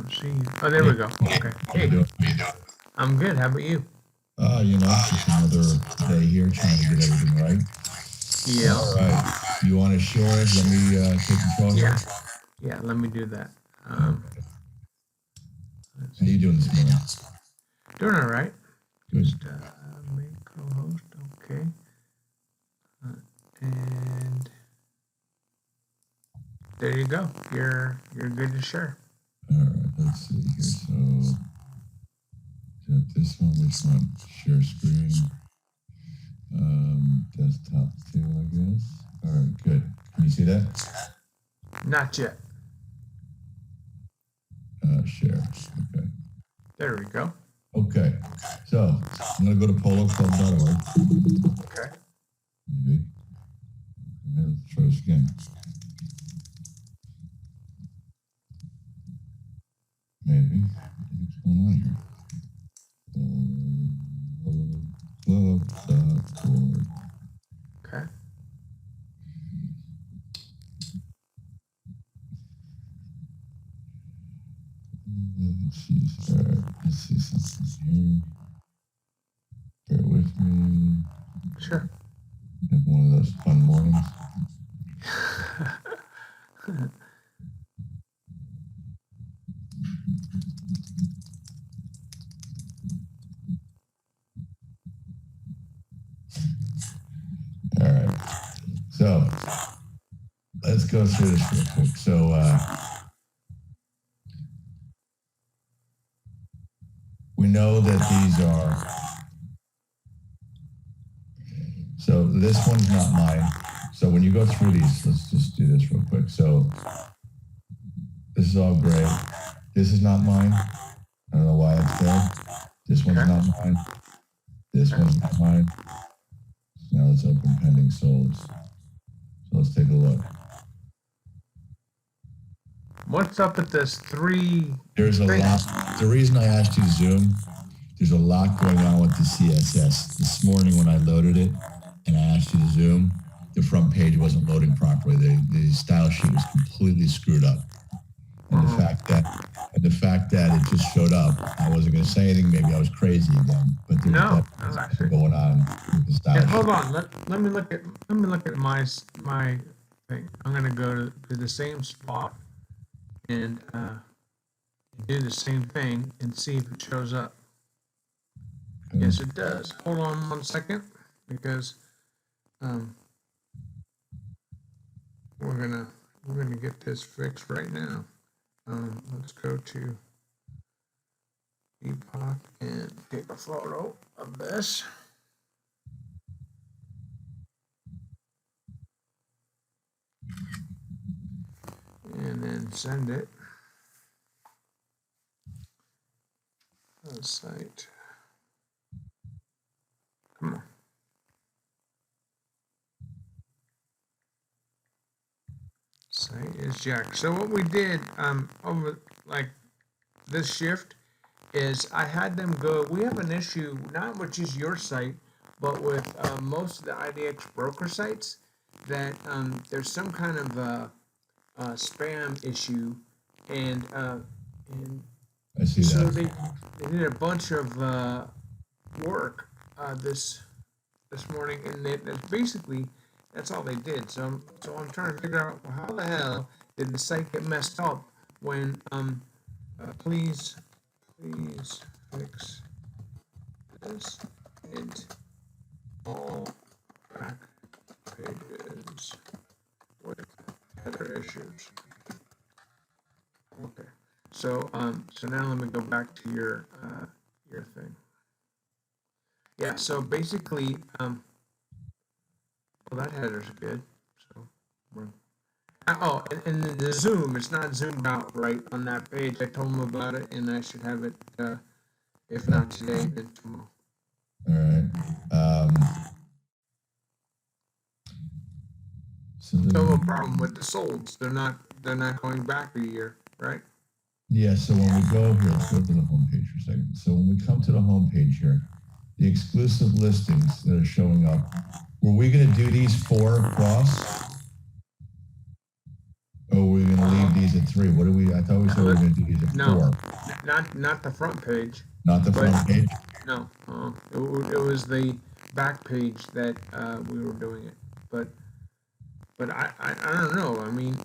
see. Oh, there we go. Okay. Hey, I'm good. How about you? Just another day here trying to get everything right. Yeah. All right. You want to share it? Let me take control here. Yeah. Yeah. Let me do that. Okay. How you doing this morning? Doing all right. Good. Just make co-host. Okay. And there you go. You're good to share. All right. Let's see here. So, got this one. Which one? Share screen. Desktop too, I guess. All right. Good. Can you see that? Not yet. Share. Okay. There we go. Okay. So I'm gonna go to poloclub.org. Okay. Maybe. Okay, let's try this again. Maybe. What's going on here? Poloclub.org. Okay. Let's see something here. Bear with me. Sure. Have one of those fun mornings. All right. So let's go through this real quick. So we know that these are. So this one's not mine. So when you go through these, let's just do this real quick. So this is all gray. This is not mine. I don't know why it's there. This one's not mine. This one's not mine. Now let's open pending solds. So let's take a look. What's up with this three? There's a lot. The reason I asked you to Zoom, there's a lot going on with the CSS. This morning when I loaded it and I asked you to Zoom, the front page wasn't loading properly. The style sheet was completely screwed up. And the fact that it just showed up, I wasn't going to say anything. Maybe I was crazy again, but there's actually going on with the style sheet. Hold on. Let me look at my thing. I'm gonna go to the same spot and do the same thing and see if it shows up. Okay. Yes, it does. Hold on 1 second, because we're gonna get this fixed right now. Let's go to Epoch and take a photo of this. And then send it to the site. Come on. Site is jacked. So what we did over like this shift is I had them go. We have an issue not with just your site, but with most of the IDX broker sites that there's some kind of spam issue, and I see so that. they did a bunch of work this morning, and that's basically that's all they did. So I'm trying to figure out how the hell did the site get messed up when please fix this and all back pages with header issues. Okay. So now let me go back to your thing. Yeah, so basically well, that header's good. So and the zoom, it's not zoomed out right on that page. I told them about it, and I should have it if not today, then tomorrow. All right. So no problem with the solds. They're not going back a year, right? Yeah, so when we go here, let's go to the home page for a second. So when we come to the home page here, the exclusive listings that are showing up, were we going to do these 4 across? Or were we going to leave these at 3. What do we? I thought we said we were going to do these at No. 4. Not the front page. Not the front page. No, it was the back page that we were doing it. But I don't know. I mean,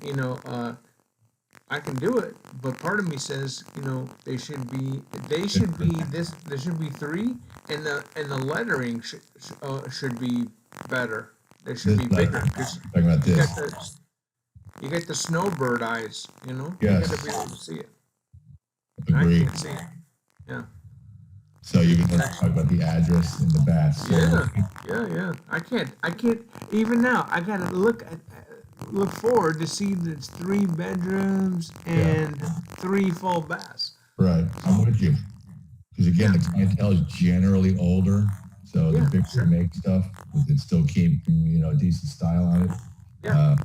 I can do it, but part of me says, they should be this. There should be 3, and the lettering should be better. They should be bigger. Talking about this. You get the snowbird eyes. Yes. You got to be able to see it. Agreed. I can't see it. Yeah. So you're going to talk about the address in the back. So Yeah. I can't. Even now, I got to look forward to see that it's 3 bedrooms and 3 full baths. Right. I'm with you. Because again, the clientele is generally older. So the bigger you make stuff, we can still keep, a decent style on it. Yeah.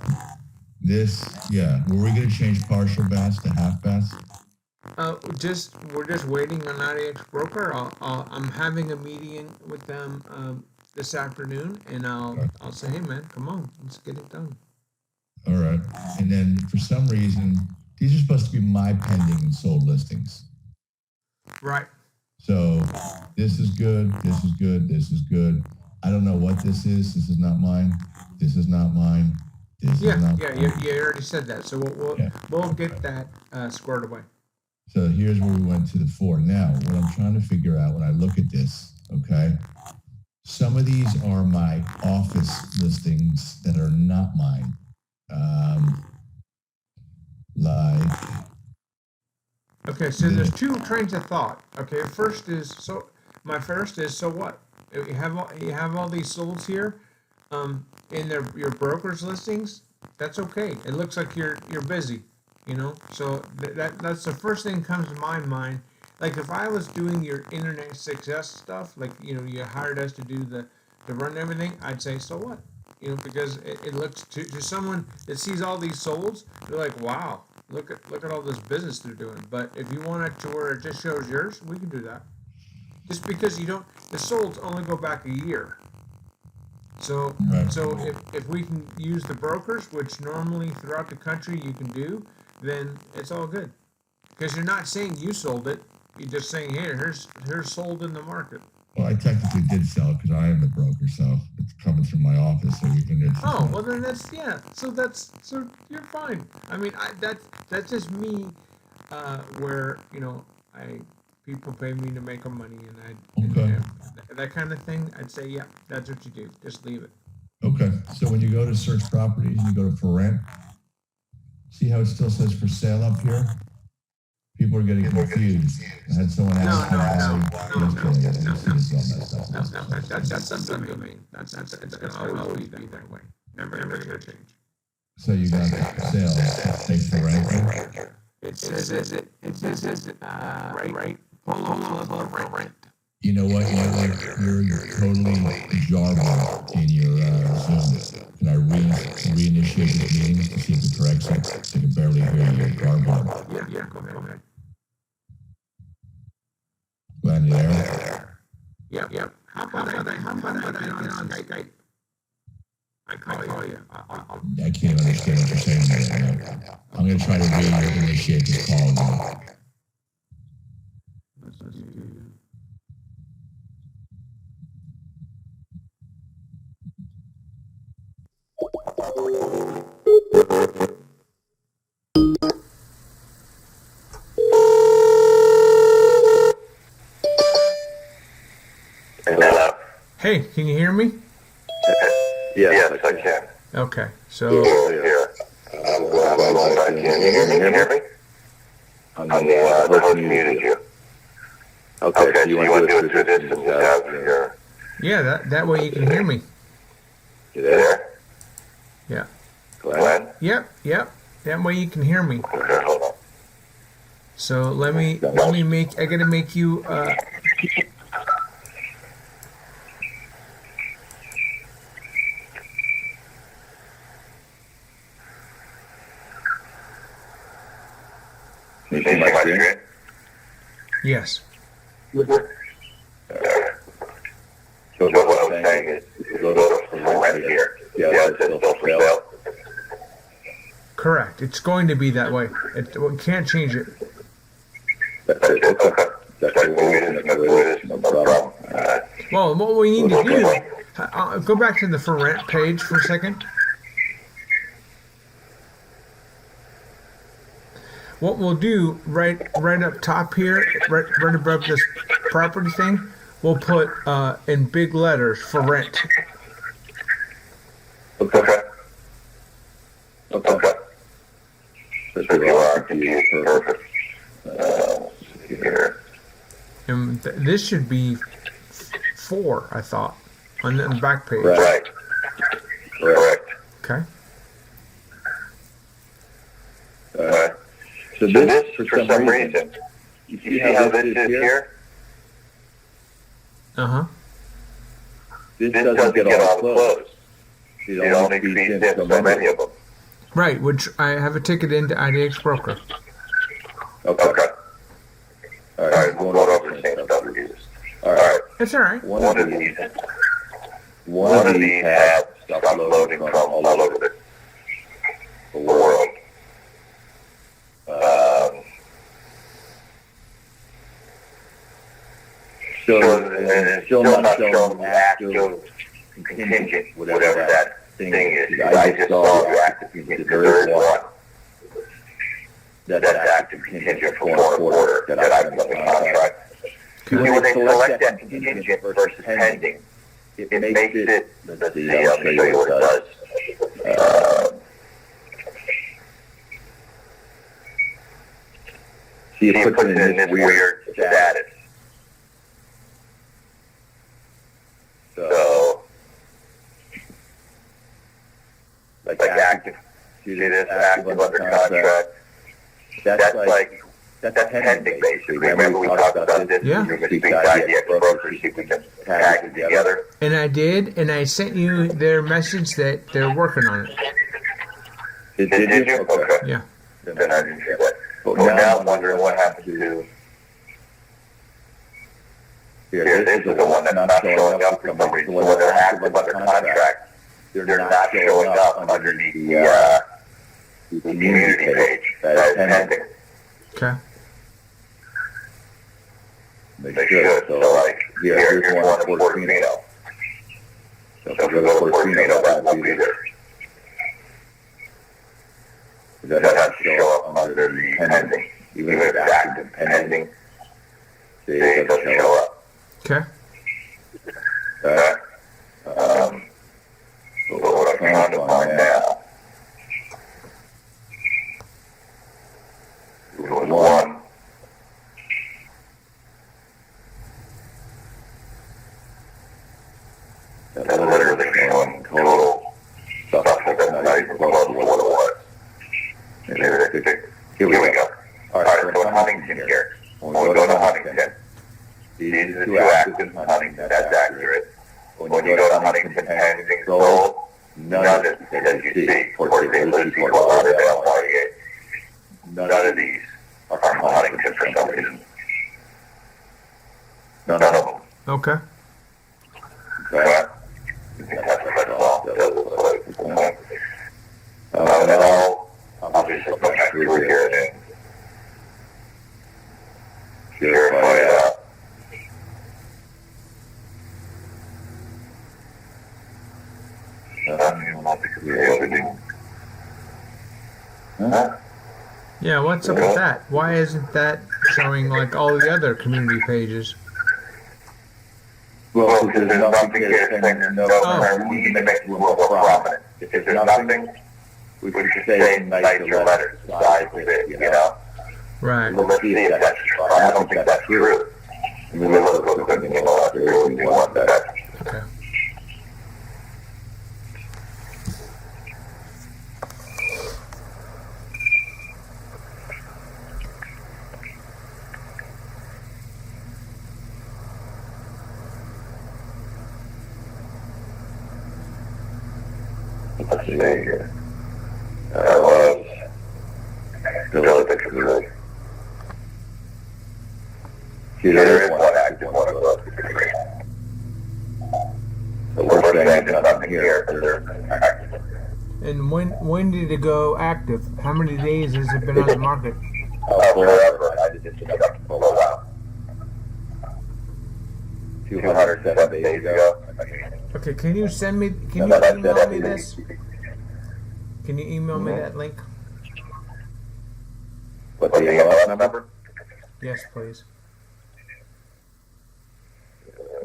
Were we going to change partial baths to half baths? We're just waiting on IDX broker. I'm having a meeting with them this afternoon, and I'll say, hey man, come on, let's get it done. All right. And then for some reason, these are supposed to be my pending and sold listings. Right. So this is good. This is good. This is good. I don't know what this is. This is not mine. This is not mine. This is not mine. You already said that. So we'll get that squared away. So here's where we went to the 4. Now, what I'm trying to figure out when I look at this, okay, some of these are my office listings that are not mine. Okay, so there's 2 trains of thought. Okay, my first is so what? You have all these solds here, in your broker's listings. That's okay. It looks like you're busy. So that's the first thing that comes to my mind. Like if I was doing your internet success stuff, like you hired us to do the run everything, I'd say so what, because it looks to someone that sees all these solds, they're like, wow, look at all this business they're doing. But if you want it to where it just shows yours, we can do that. Just because the solds only go back a year. So if we can use the brokers, which normally throughout the country you can do, then it's all good. Because you're not saying you sold it. You're just saying, hey, here's sold in the market. Well, I technically did sell it because I am the broker, so it's coming through my office. So you can. Well then So you're fine. I mean, that's just me, where people pay me to make them money, and that kind of thing. I'd say, yeah, that's what you do. Just leave it. Okay. So when you go to search properties, you go to for rent. See how it still says for sale up here? People are getting confused. I had someone ask That's not what I mean. It's gonna always be that way. Never gonna change. So you got for sale, take for rent. It says right. Polo for rent. You know what? You're totally jarbled in your Zoom. Can I reinitiate the meeting to see if it corrects it? I can barely hear you. Garbled. Yeah. Go ahead. Glad you're there. Yep. How about I on Skype? I call you. I can't understand what you're saying right now. I'm going to try to reinitiate this call again. Hello. Hey, can you hear me? Yes, I can. Okay, so Here. Can you hear me? The host muted you. Okay, so you want to do it through this and have your... yeah, that way you can hear me. You there? Yeah. Glenn? Yep. That way you can hear me. Okay, hold on. So let me make. I gotta make you. You see my screen? Yes. So what I'm saying is, go to for rent here. Yeah, it's still for sale. Correct. It's going to be that way. We can't change it. That's it. Okay. That's the way it is. That's the way it is. No problem. Well, what we need to do, go back to the for rent page for a second. What we'll do right up top here, right above this property thing, we'll put in big letters for rent. Okay. So if you are confused, perfect. Here. And this should be 4, I thought, on the back page. Right. Correct. Okay. So this, for some reason, you see how this is here? Uh-huh. This doesn't get all closed. It only feeds in so many of them. Right, which I have a ticket into IDX Broker. Okay. All right, we'll go over the same stuff we used. All right. It's all right. One of these have stuff loading from all over the world. It's still not showing active contingent, whatever that thing is. I just saw the active contingent. There is one. That's active contingent for one quarter that I've got the contract. When they select that contingent versus pending, it makes it, let's see, I'll show you what it does. See, it puts it in this weird status. So, like active, see this, active under contract. That's pending, basically. Remember we talked about this? Yeah. You're going to speak to IDX brokers, see if we can tag it together. And I did, and I sent you their message that they're working on it. Did you? Okay. Yeah. Then I didn't hear that. But now I'm wondering what happened to... Here, this is the one that's not showing up for some reason. When they're active under contract, they're not showing up underneath the community page. That is pending. Okay. They should. So, like, here's one in Portofino. So if we go to Portofino, that will be there. That has to show up under the pending. Even if it's active pending, see, it doesn't show up. Okay. Okay. So what I'm trying to find now was one. That's literally showing total stuff that's not even close to what it was. Here we go. All right, so in Huntington here. When we go to Huntington, these are the two active in Huntington. That's accurate. When you go to Huntington pending sold, none of it, as you see, Port St. Lucie, Fort Lauderdale, Watergate, none of these are from Huntington for some reason. None of them. Okay. Okay? That's all. And then I'll just look back through here and verify out. Yeah, what's up with that? Why isn't that showing like all the other community pages? Well, because there's nothing here saying we need to make it more prominent. If there's nothing, we could say nicer letters, size of it, you know? Right. Well, let's see if that's true. I don't think that's true. I mean, let's go quick and go out there if we want that. Okay. Let's see here. That was still a picture of it. See, there is one active one of those. So we're saying there's nothing here. There's active. And when when did it go active? How many days has it been on the market? Forever. I just took it up for a while. 207 days ago. Okay, can you email me this? Can you email me that link? What's the EMS number? Yes, please.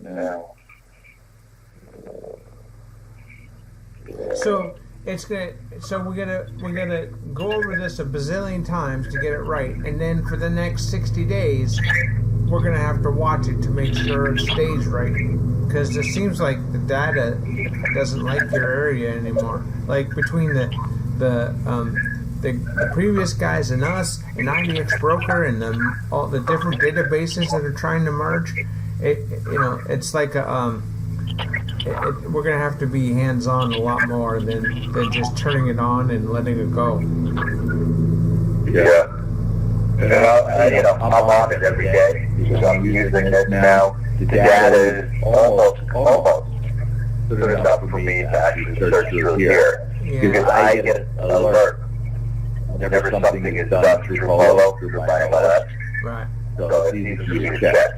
No. So we're gonna go over this a bazillion times to get it right, and then for the next 60 days, we're gonna have to watch it to make sure it stays right. Because it seems like the data doesn't like your area anymore. Like between the previous guys and us, and IDX Broker, and all the different databases that are trying to merge, it's like we're gonna have to be hands-on a lot more than just turning it on and letting it go. Yeah. I'm on it every day because I'm using it now. The data is almost good enough for me to actually search through here. Yeah. Because I get an alert whenever something is done through polo, through my MLS. Right. So it's easy for me to check.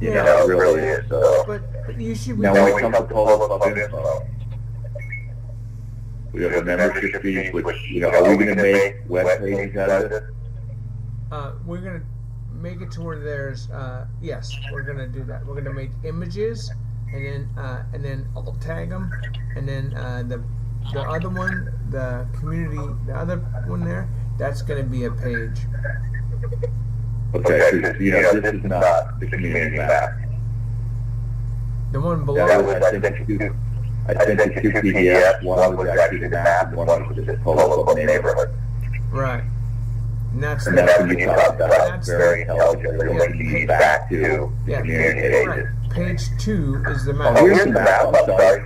It really is. So. But you should be. Now when it comes to polo club info, we have a membership fee, which, are we going to make web pages out of it? We're gonna make it to where there's yes, we're gonna do that. We're gonna make images, and then I'll tag them, and then the other one, the community, the other one there, that's gonna be a page. Okay, so, this is not the community map. The one below. I sent you two PDFs. One was actually the map, and one was just polo club neighborhood. Right. And that's when you talk about very intelligent, you're linking these back to the community pages. Right. Page 2 is the map. Oh, here's the map. I'm sorry.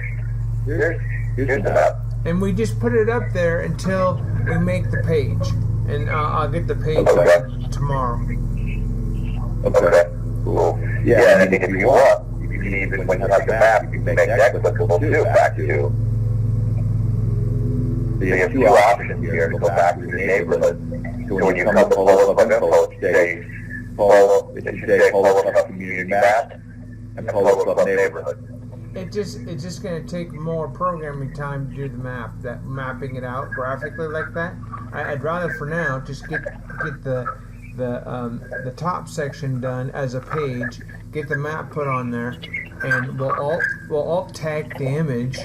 Here's the map. And we just put it up there until we make the page. And I'll get the page tomorrow. Okay. Cool. Yeah, and if you want, you can even, when you have the map, you can make that clickable too, back to. So you have two options here to go back to the neighborhood. So when you come to polo club info, it should say polo club community map and polo club neighborhood. It's just going to take more programming time to do the map, mapping it out graphically like that. I'd rather for now just get the top section done as a page, get the map put on there, and we'll alt tag the image,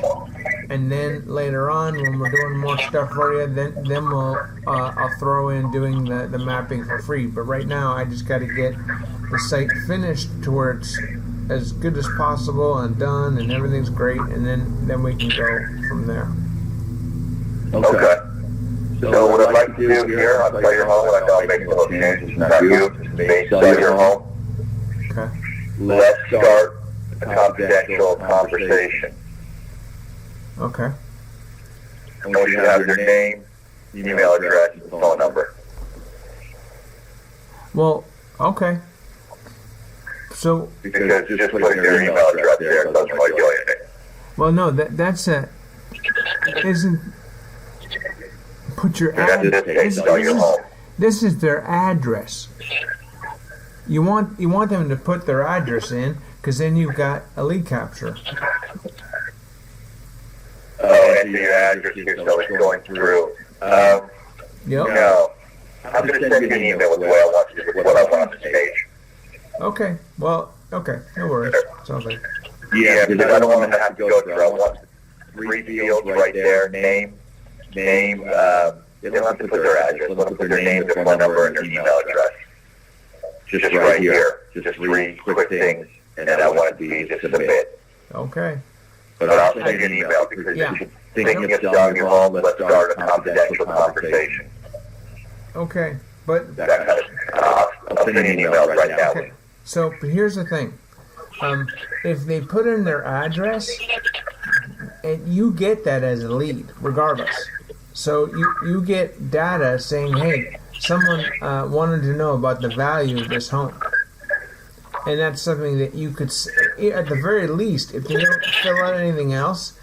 and then later on when we're doing more stuff for you, then I'll throw in doing the mapping for free. But right now I just got to get the site finished to where it's as good as possible and done and everything's great, and then we can go from there. Okay. So what I'd like to do here, I'll sell your home, and I'll make a little changes. Not you, just me, sell your home. Okay. Let's start a confidential conversation. Okay. I want you to have your name, email address, and phone number. Well, okay. So. Because just putting your email address there doesn't really do anything. Well, no, that's isn't. Put your address. This is their address. You want them to put their address in, because then you've got a lead capture. Enter your address here, so it's going through. Yep. No, I'm going to send you an email with what I want on this page. Okay. Well. Okay. No worries. Sounds like. Yeah, because I don't want to have to go through. I want 3 fields right there: name. They don't have to put their address. They don't have to put their name, their phone number, and their email address. Just right here. Just 3 quick things, and I want it to be just submit. Okay. But I'll send you an email because if you're thinking of selling your home, let's start a confidential conversation. Okay. But I'll send you an email right now. Okay. So, but here's the thing. If they put in their address, and you get that as a lead, regardless. So you get data saying, hey, someone wanted to know about the value of this home. And that's something that you could, at the very least, if they don't fill out anything else,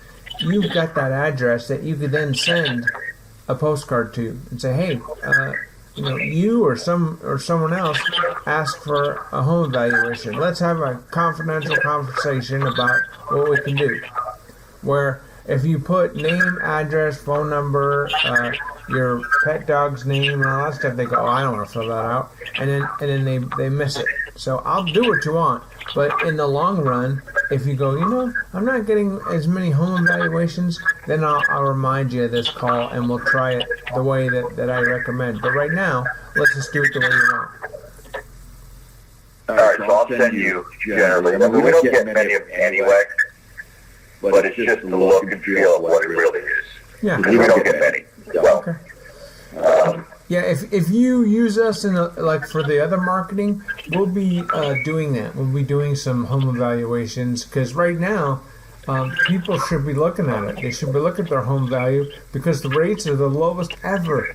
you've got that address that you could then send a postcard to and say, hey, you or someone else ask for a home evaluation. Let's have a confidential conversation about what we can do. Where if you put name, address, phone number, your pet dog's name, and all that stuff, they go, oh, I don't want to fill that out, and then they miss it. So I'll do what you want, but in the long run, if you go, I'm not getting as many home evaluations, then I'll remind you of this call, and we'll try it the way that I recommend. But right now, let's just do it the way you want. All right, so I'll send you generally. I mean, we don't get many of them anyway, but it's just the look and feel of what it really is. Yeah. We don't get many. So, okay. Yeah, if you use us like for the other marketing, we'll be doing that. We'll be doing some home evaluations because right now, people should be looking at it. They should be looking at their home value because the rates are the lowest ever.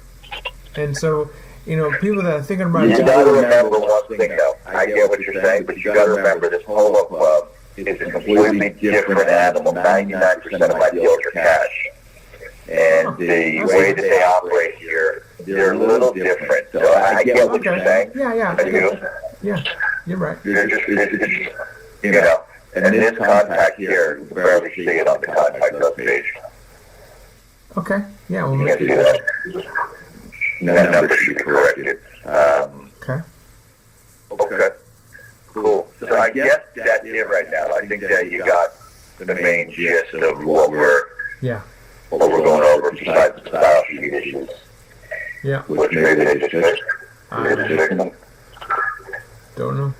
And so, people that are thinking about you got to remember one thing though. I get what you're saying, but you got to remember this Polo Club is a completely different animal. 99% of my deals are cash. And the way that they operate here, they're a little different. So I get what you're saying. Yeah, you're right. It's, and this contact here, you barely see it on the contact us page. Okay, yeah, we'll You make can see it. that. That number should be corrected. Okay. Okay. Cool. So I guess that's it right now. I think that you got the main gist of what we're going over besides the style sheet issues. Yeah. Which maybe they just fixed. Don't know.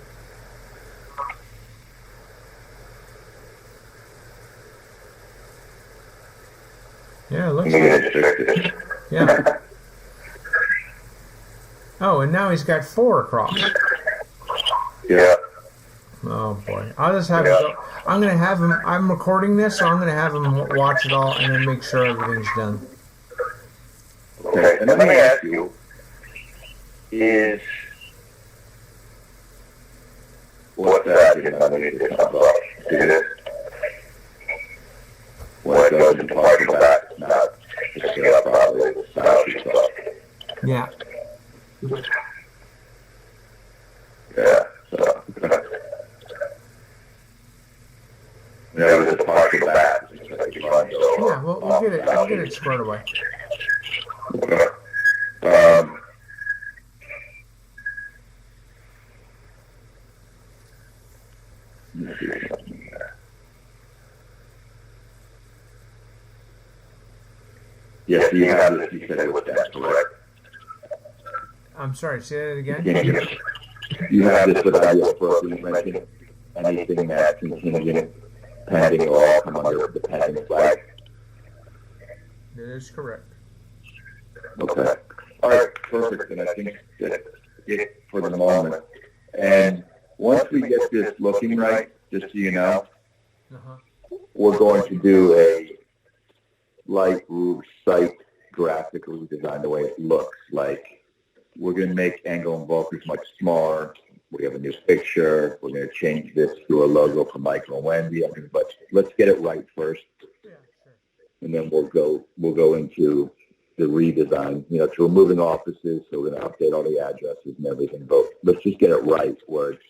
Yeah, it looks Maybe they like just fixed it. yeah. Oh, and now he's got 4 across. Yeah. Oh boy, I'll just have him go. I'm gonna have him. I'm recording this, so I'm gonna have him watch it all and then make sure everything's done. Okay. And let me ask you: is what's that underneath this umbrella? See this? When it goes into partial back, it's not picking up probably the style sheet stuff. Yeah. Yeah. So. It was a partial back. Yeah, we'll get it. We'll get it squared away. Okay. Let me see something here. Yes, you have this. You said it was that, correct? I'm sorry. Say that again. You have this without your appropriate mention. Anything that's contingent, pending, or all come under the pending flag. That is correct. Okay. All right, perfect. And I think that's it for the moment. And once we get this looking right, just so you know, we're going to do a light roof site graphically design the way it looks. Like, we're going to make angle and bulkers much smaller. We have a new picture. We're going to change this to a logo for Michael and Wendy. But let's get it right first. Yeah, sure. And then we'll go into the redesign. So we're moving offices, so we're going to update all the addresses and everything. But let's just get it right where it's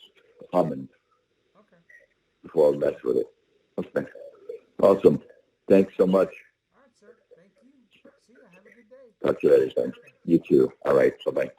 humming before we mess with it. Okay. Awesome. Thanks so much. All right, sir. Thank you. See ya. Have a good day. Talk to you later. Thanks. You too. All right. Bye-bye.